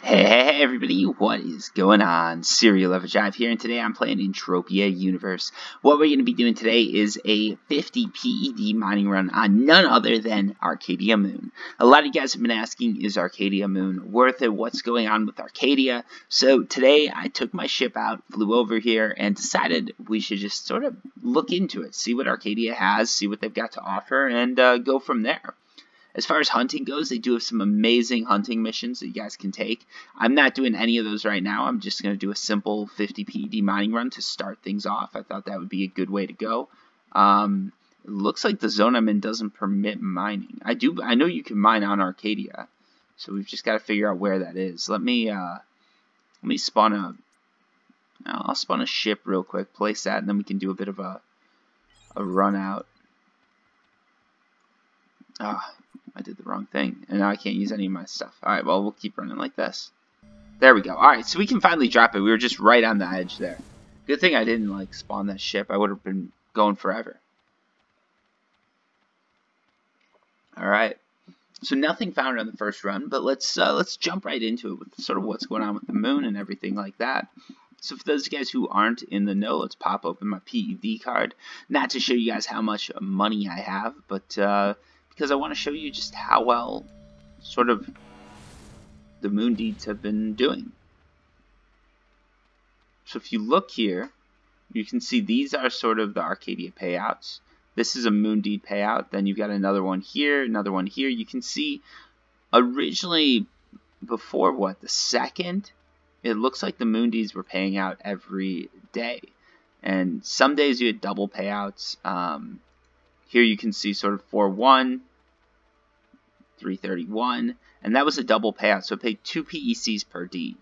Hey everybody, what is going on? Serial Jive here, and today I'm playing Entropia Universe. What we're going to be doing today is a 50 PED mining run on none other than Arkadia Moon. A lot of you guys have been asking, is Arkadia Moon worth it? What's going on with Arcadia? So today I took my ship out, flew over here, and decided we should just sort of look into it, see what Arcadia has, see what they've got to offer, and go from there. As far as hunting goes, they do have some amazing hunting missions that you guys can take. I'm not doing any of those right now. I'm just going to do a simple 50 PED mining run to start things off. I thought that would be a good way to go. It looks like the zone I'm in doesn't permit mining. I know you can mine on Arcadia, so we've just got to figure out where that is. Let me spawn a. I'll spawn a ship real quick, place that, and then we can do a bit of a run out. I did the wrong thing, and now I can't use any of my stuff. Alright, well, we'll keep running like this. There we go. Alright, so we can finally drop it. We were just right on the edge there. Good thing I didn't, like, spawn that ship. I would have been going forever. Alright. So nothing found on the first run, but let's jump right into it with sort of what's going on with the moon and everything like that. So for those guys who aren't in the know, let's pop open my PED card. Not to show you guys how much money I have, but because I want to show you just how well sort of the moon deeds have been doing. So if you look here, you can see these are sort of the Arcadia payouts. This is a moon deed payout. Then you've got another one here, another one here. You can see originally before the second, it looks like the moon deeds were paying out every day. And some days you had double payouts. Here you can see sort of 4-1, 331, and that was a double payout, so it paid 2 PECs per deed.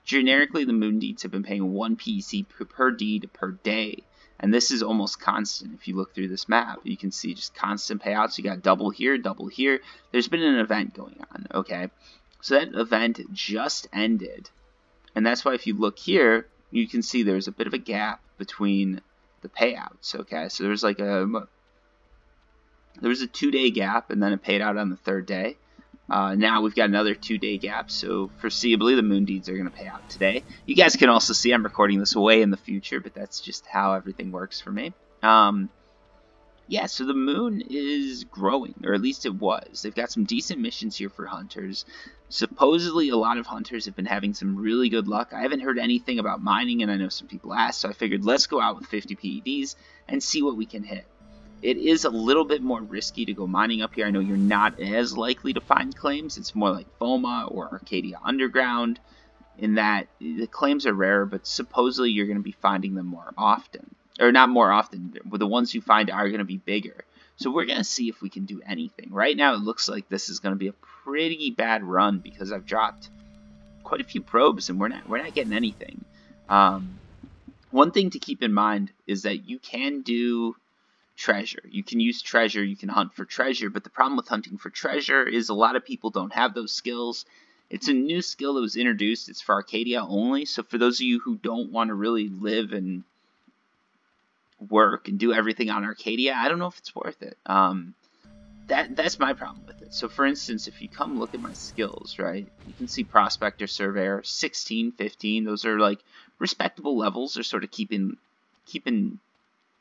Generically, the moon deeds have been paying 1 PEC per deed per day, and this is almost constant. If you look through this map, you can see just constant payouts. You got double here, double here. There's been an event going on, okay? So that event just ended, and that's why if you look here, you can see there's a bit of a gap between the payouts, okay? So there's like there was a 2-day gap, and then it paid out on the 3rd day. Now we've got another 2-day gap, so foreseeably the moon deeds are going to pay out today. You guys can also see I'm recording this way in the future, but that's just how everything works for me. Yeah, so the moon is growing, or at least it was. They've got some decent missions here for hunters. Supposedly a lot of hunters have been having some really good luck. I haven't heard anything about mining, and I know some people asked, so I figured let's go out with 50 PEDs and see what we can hit. It is a little bit more risky to go mining up here. I know you're not as likely to find claims. It's more like FOMA or Arcadia Underground in that the claims are rarer, but supposedly you're going to be finding them more often. Or not more often, but the ones you find are going to be bigger. So we're going to see if we can do anything. Right now it looks like this is going to be a pretty bad run because I've dropped quite a few probes and we're not getting anything. One thing to keep in mind is that you can do treasure. You can use treasure, you can hunt for treasure, but the problem with hunting for treasure is a lot of people don't have those skills. It's a new skill that was introduced. It's for Arcadia only, so for those of you who don't want to really live and work and do everything on Arcadia, I don't know if it's worth it. That's my problem with it. So for instance, if you come look at my skills, right, you can see Prospector, Surveyor, 16, 15, those are like respectable levels. They're sort of keeping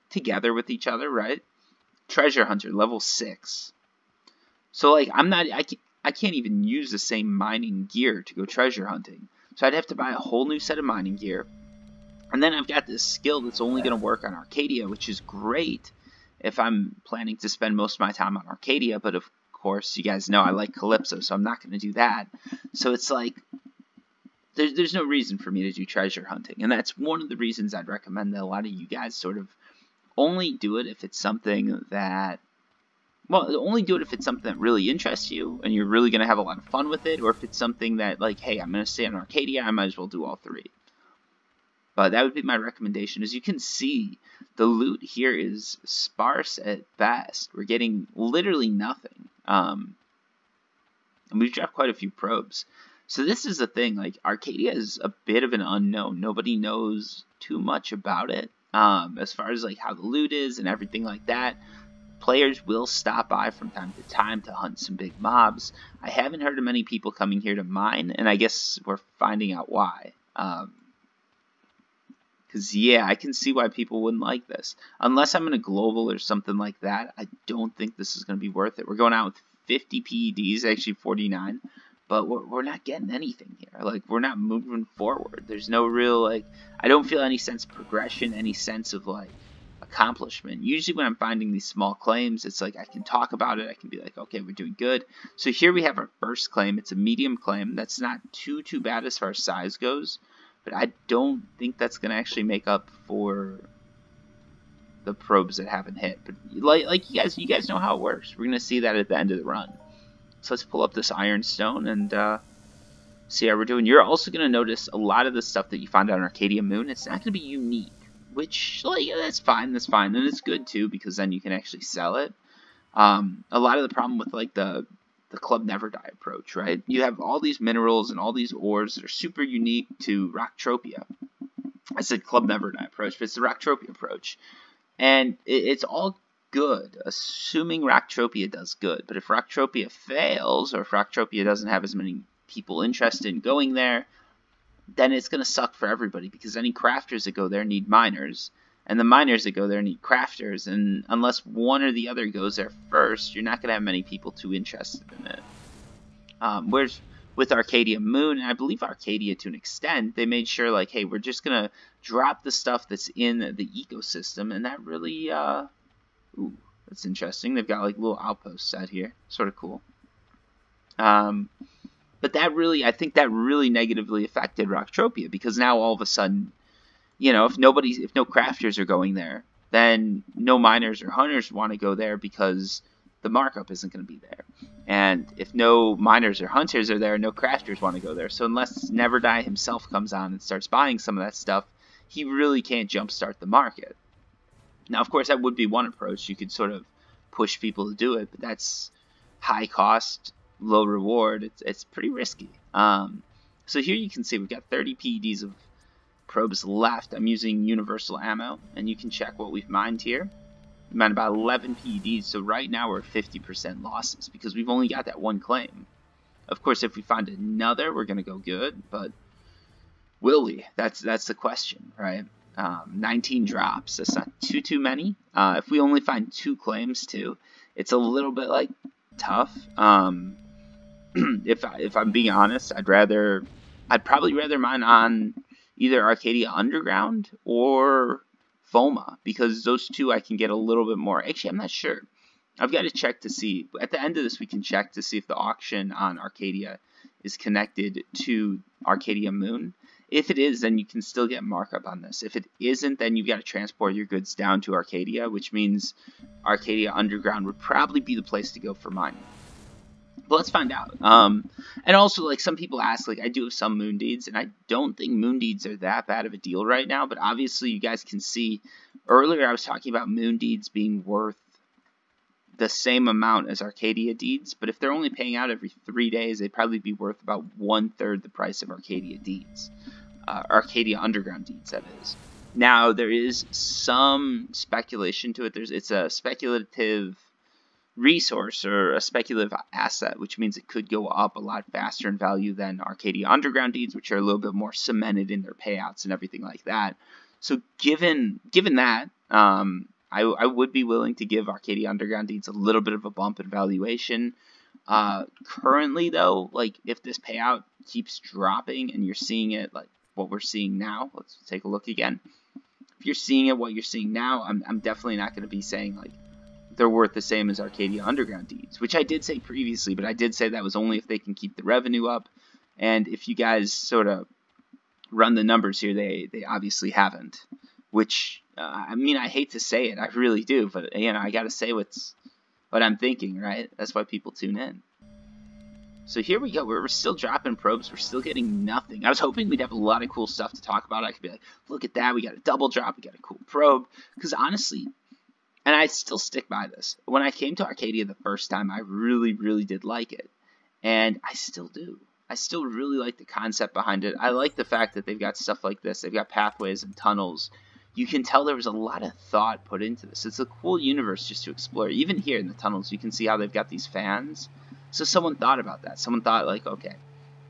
together with each other, right? Treasure Hunter, level 6. So like I can't even use the same mining gear to go treasure hunting. So I'd have to buy a whole new set of mining gear. And then I've got this skill that's only going to work on Arcadia, which is great if I'm planning to spend most of my time on Arcadia, but of course you guys know I like Calypso, so I'm not going to do that. So it's like there's no reason for me to do treasure hunting, and that's one of the reasons I'd recommend that a lot of you guys sort of only do it if it's something that, well, only do it if it's something that really interests you and you're really going to have a lot of fun with it, or if it's something that, like, hey, I'm going to stay on Arcadia, I might as well do all 3. But that would be my recommendation. As you can see, the loot here is sparse at best. We're getting literally nothing. And we've dropped quite a few probes. So this is the thing, like, Arcadia is a bit of an unknown. Nobody knows too much about it. As far as like how the loot is and everything like that. Players will stop by from time to time to hunt some big mobs. I haven't heard of many people coming here to mine, and I guess we're finding out why. Because, yeah, I can see why people wouldn't like this. Unless I'm in a global or something like that, I don't think this is going to be worth it. We're going out with 50 PEDs, actually 49, but we're not getting anything here. Like, we're not moving forward. There's no real, like, I don't feel any sense of progression, any sense of, like, accomplishment. Usually when I'm finding these small claims, it's like I can talk about it. I can be like, okay, we're doing good. So here we have our first claim. It's a medium claim. That's not too bad as far as size goes. But I don't think that's going to actually make up for the probes that haven't hit. But like you guys know how it works. We're going to see that at the end of the run. So let's pull up this ironstone and see how we're doing. You're also going to notice a lot of the stuff that you find on Arkadia Moon. It's not going to be unique, which, like, that's fine. That's fine. And it's good, too, because then you can actually sell it. A lot of the problem with, like, the Club Never Die approach, right? You have all these minerals and all these ores that are super unique to Rocktropia. I said Club Never Die approach, but it's the Rocktropia approach. And it's all good, assuming Rocktropia does good. But if Rocktropia fails, or if Rocktropia doesn't have as many people interested in going there, then it's going to suck for everybody, because any crafters that go there need miners. And the miners that go there need crafters, and unless one or the other goes there first, you're not going to have many people too interested in it. Whereas with Arkadia Moon, and I believe Arcadia to an extent, they made sure, like, hey, we're just going to drop the stuff that's in the ecosystem, and that really, ooh, that's interesting. They've got, like, little outposts out here. Sort of cool. But that really, I think that really negatively affected Rocktropia, because now all of a sudden, you know, if no crafters are going there, then no miners or hunters want to go there because the markup isn't going to be there. And if no miners or hunters are there, no crafters want to go there. So unless Never Die himself comes on and starts buying some of that stuff, he really can't jumpstart the market. Now, of course, that would be one approach. You could sort of push people to do it, but that's high cost, low reward. It's pretty risky. So here you can see we've got 30 PEDs of probes left. I'm using universal ammo, and you can check what we've mined here. We mined about 11 PEDs, so right now we're 50% losses because we've only got that one claim. Of course, if we find another, we're going to go good, but will we? That's the question, right? 19 drops. That's not too many. If we only find 2 claims too, it's a little bit like tough. If I'm being honest, I'd probably rather mine on either Arcadia Underground or FOMA, because those two I can get a little bit more. Actually, I'm not sure. I've got to check to see. At the end of this, we can check to see if the auction on Arcadia is connected to Arkadia Moon. If it is, then you can still get markup on this. If it isn't, then you've got to transport your goods down to Arcadia, which means Arcadia Underground would probably be the place to go for mining. But let's find out. And also, like, some people ask, like, I do have some moon deeds, and I don't think moon deeds are that bad of a deal right now, but obviously you guys can see, earlier I was talking about moon deeds being worth the same amount as Arcadia deeds, but if they're only paying out every 3 days, they'd probably be worth about 1/3 the price of Arcadia deeds. Arcadia Underground deeds, that is. Now, there is some speculation to it. It's a speculative resource or a speculative asset, which means it could go up a lot faster in value than Arcadia Underground deeds, which are a little bit more cemented in their payouts and everything like that. So given that, I would be willing to give Arcadia Underground deeds a little bit of a bump in valuation. Currently, though, like, if this payout keeps dropping and you're seeing it like what we're seeing now, let's take a look again. If you're seeing it what you're seeing now, I'm definitely not going to be saying, like, they're worth the same as Arcadia Underground deeds, which I did say previously, but I did say that was only if they can keep the revenue up. And if you guys sort of run the numbers here, they obviously haven't. Which, I mean, I hate to say it, I really do, but, you know, I got to say what I'm thinking, right? That's why people tune in. So here we go. We're still dropping probes. We're still getting nothing. I was hoping we'd have a lot of cool stuff to talk about. I could be like, look at that. We got a double drop. We got a cool probe. Because honestly, and I still stick by this, when I came to Arcadia the first time, I really, really did like it. And I still do. I still really like the concept behind it. I like the fact that they've got stuff like this. They've got pathways and tunnels. you can tell there was a lot of thought put into this. It's a cool universe just to explore. Even here in the tunnels, you can see how they've got these fans. So someone thought about that. Someone thought, like, okay,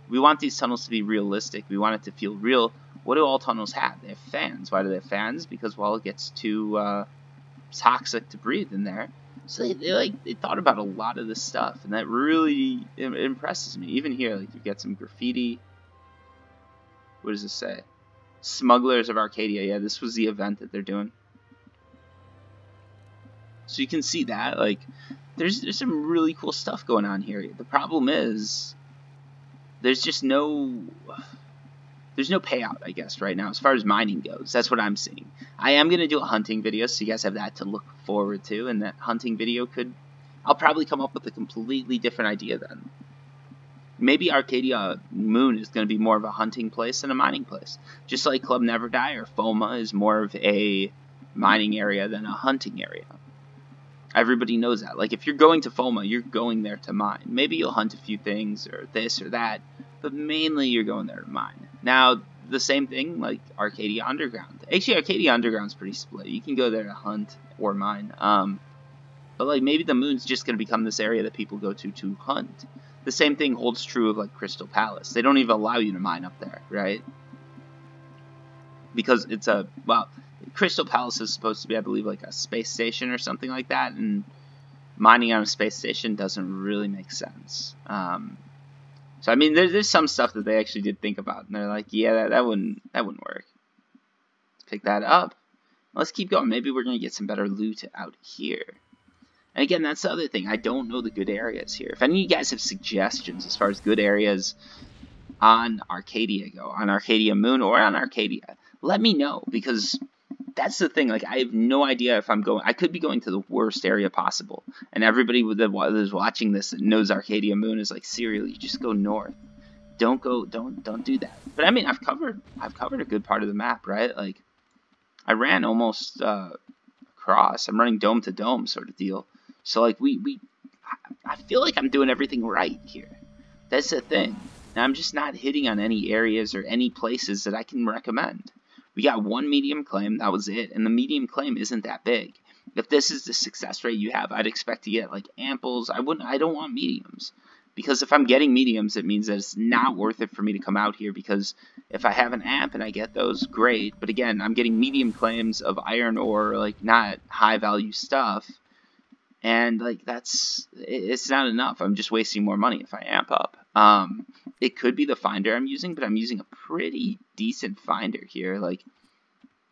we want these tunnels to be realistic. We want it to feel real. What do all tunnels have? They have fans. Why do they have fans? Because, well, it gets too toxic to breathe in there. So they thought about a lot of this stuff, and that really impresses me. Even here, like, you get some graffiti. What does this say? Smugglers of Arcadia. Yeah, this was the event that they're doing. So you can see that, like, there's some really cool stuff going on here. The problem is, there's just no payout, I guess, right now, as far as mining goes. That's what I'm seeing. I am going to do a hunting video, so you guys have that to look forward to, and that hunting video I'll probably come up with a completely different idea then. Maybe Arkadia Moon is going to be more of a hunting place than a mining place. Just like Club Never Die or FOMA is more of a mining area than a hunting area. Everybody knows that. Like, if you're going to FOMA, you're going there to mine. Maybe you'll hunt a few things or this or that, but mainly you're going there to mine. Now, the same thing like Arcadia Underground. Actually, Arcadia Underground's pretty split. You can go there to hunt or mine. But like maybe the moon's just going to become this area that people go to hunt. The same thing holds true of like Crystal Palace. They don't even allow you to mine up there, right? Because it's Crystal Palace is supposed to be, I believe, like a space station or something like that, and mining on a space station doesn't really make sense. So I mean, there's some stuff that they actually did think about, and they're like, yeah, that wouldn't work. Let's pick that up. Let's keep going. Maybe we're gonna get some better loot out here. And again, that's the other thing. I don't know the good areas here. If any of you guys have suggestions as far as good areas on Arcadia go, on Arcadia Moon or on Arcadia, let me know, because that's the thing. Like, I have no idea if I'm going. I could be going to the worst area possible, and everybody that is watching this that knows Arcadia Moon is like, seriously, just go north. Don't do that. But I mean, I've covered a good part of the map, right? Like, I ran almost across. I'm running dome to dome sort of deal. So like I feel like I'm doing everything right here. That's the thing. Now I'm just not hitting on any areas or any places that I can recommend. We got one medium claim, that was it, and the medium claim isn't that big. If this is the success rate you have, I'd expect to get like amples. I don't want mediums. Because if I'm getting mediums, it means that it's not worth it for me to come out here, because if I have an amp and I get those, great. But again, I'm getting medium claims of iron ore, like not high value stuff. And like it's not enough. I'm just wasting more money if I amp up. It could be the finder I'm using, but I'm using a pretty decent finder here. Like,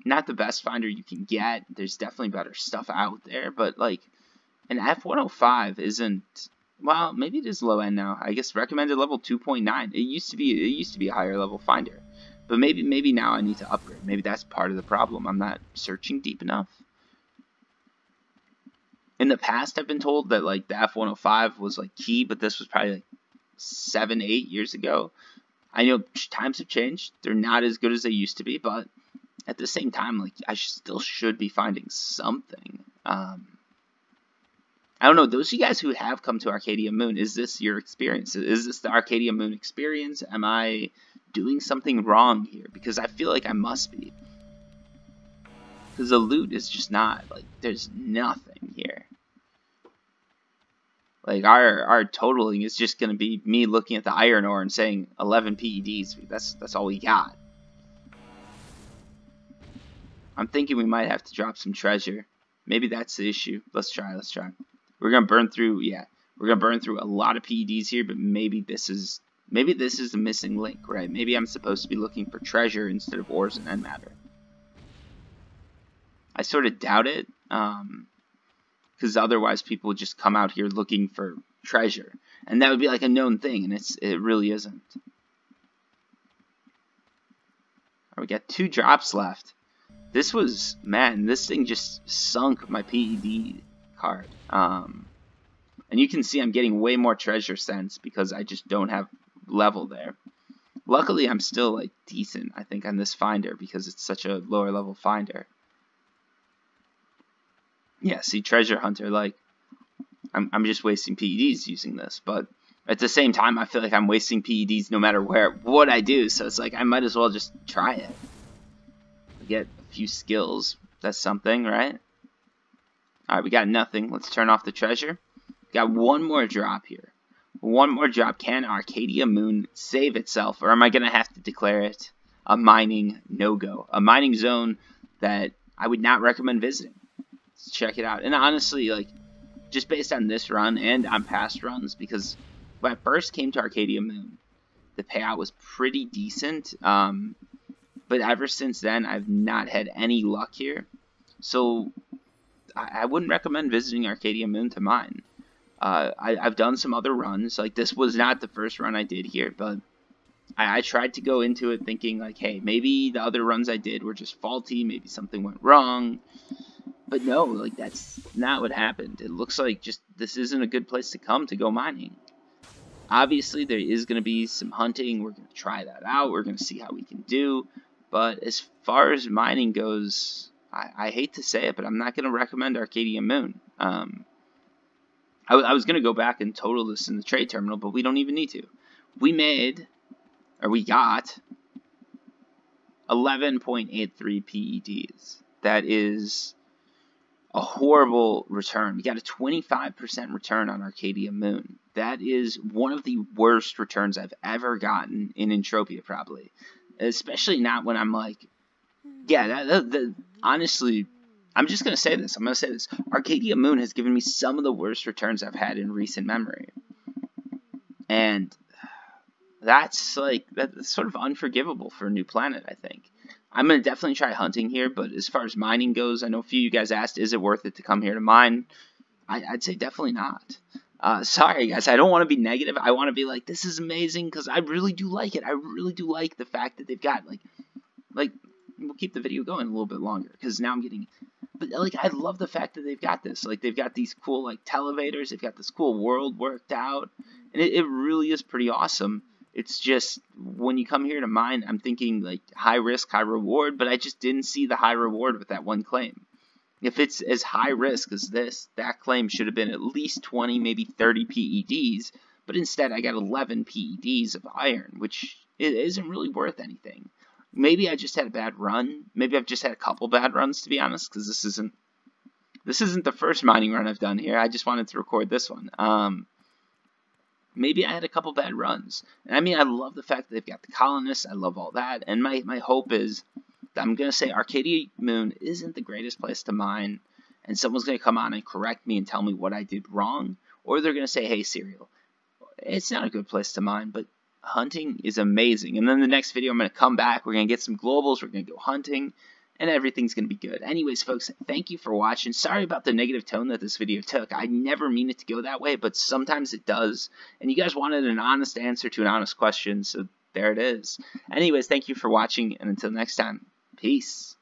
not the best finder you can get. There's definitely better stuff out there, but like an F105 isn't. Well, maybe it is low end now. I guess recommended level 2.9. It used to be a higher level finder, but maybe now I need to upgrade. Maybe that's part of the problem. I'm not searching deep enough. In the past, I've been told that like the F105 was like key, but this was probably like 7, 8 years ago. I know times have changed. They're not as good as they used to be, but at the same time, like I still should be finding something. I don't know. Those of you guys who have come to Arcadia Moon, is this your experience? Is this the Arcadia Moon experience? Am I doing something wrong here? Because I feel like I must be. Because the loot is just not, like, there's nothing here. Like, our totaling is just going to be me looking at the iron ore and saying 11 PEDs. That's all we got. I'm thinking we might have to drop some treasure. Maybe that's the issue. Let's try. We're going to burn through, we're going to burn through a lot of PEDs here, but maybe this is the missing link, right? Maybe I'm supposed to be looking for treasure instead of ores and end matter. I sort of doubt it, because otherwise people would just come out here looking for treasure, and that would be like a known thing, and it really isn't. Right, we got 2 drops left. This thing just sunk my PED card, and you can see I'm getting way more treasure sense because I just don't have level there. Luckily, I'm still like decent, I think, on this finder because it's such a lower level finder. Yeah, see, treasure hunter, like, I'm just wasting PEDs using this, but at the same time, I feel like I'm wasting PEDs no matter what I do, so it's like, I might as well just try it. Get a few skills. That's something, right? Alright, we got nothing. Let's turn off the treasure. Got one more drop here. One more drop. Can Arkadia Moon save itself, or am I going to have to declare it a mining no-go? A mining zone that I would not recommend visiting. Let's check it out. And honestly, like, just based on this run and on past runs, because when I first came to Arkadia Moon, the payout was pretty decent, but ever since then, I've not had any luck here. So I wouldn't recommend visiting Arkadia Moon to mine. I've done some other runs. Like, this was not the first run I did here, but I tried to go into it thinking, like, hey, maybe the other runs I did were just faulty, maybe something went wrong. But no, like, that's not what happened. It looks like just this isn't a good place to come to go mining. Obviously, there is going to be some hunting. We're going to try that out. We're going to see how we can do. But as far as mining goes, I hate to say it, but I'm not going to recommend Arkadia Moon. I was going to go back and total this in the trade terminal, but we don't even need to. We got 11.83 PEDs. That is a horrible return. We got a 25% return on Arkadia Moon. That is one of the worst returns I've ever gotten in Entropia, probably. Especially not when I'm like, yeah, honestly, I'm just going to say this. I'm going to say this. Arkadia Moon has given me some of the worst returns I've had in recent memory. And that's sort of unforgivable for a new planet, I think. I'm going to definitely try hunting here, but as far as mining goes, I know a few of you guys asked, is it worth it to come here to mine? I'd say definitely not. Sorry, guys, I don't want to be negative. I want to be like, this is amazing, because I really do like it. I really do like the fact that they've got, like, we'll keep the video going a little bit longer, because now I'm getting, but, like, I love the fact that they've got this. Like, they've got these cool, like, televators. They've got this cool world worked out, and it really is pretty awesome. It's just, when you come here to mine, I'm thinking, like, high risk, high reward, but I just didn't see the high reward with that one claim. If it's as high risk as this, that claim should have been at least 20, maybe 30 PEDs, but instead I got 11 PEDs of iron, which isn't really worth anything. Maybe I just had a bad run. Maybe I've just had a couple bad runs, to be honest, because this isn't the first mining run I've done here. I just wanted to record this one. Maybe I had a couple bad runs. And I mean, I love the fact that they've got the colonists. I love all that. And my hope is that I'm going to say Arkadia Moon isn't the greatest place to mine, and someone's going to come on and correct me and tell me what I did wrong. Or they're going to say, hey, Serial, it's not a good place to mine, but hunting is amazing. And then the next video, I'm going to come back. We're going to get some globals. We're going to go hunting. And everything's going to be good. Anyways, folks, thank you for watching. Sorry about the negative tone that this video took. I never mean it to go that way, but sometimes it does. And you guys wanted an honest answer to an honest question, so there it is. Anyways, thank you for watching, and until next time, peace.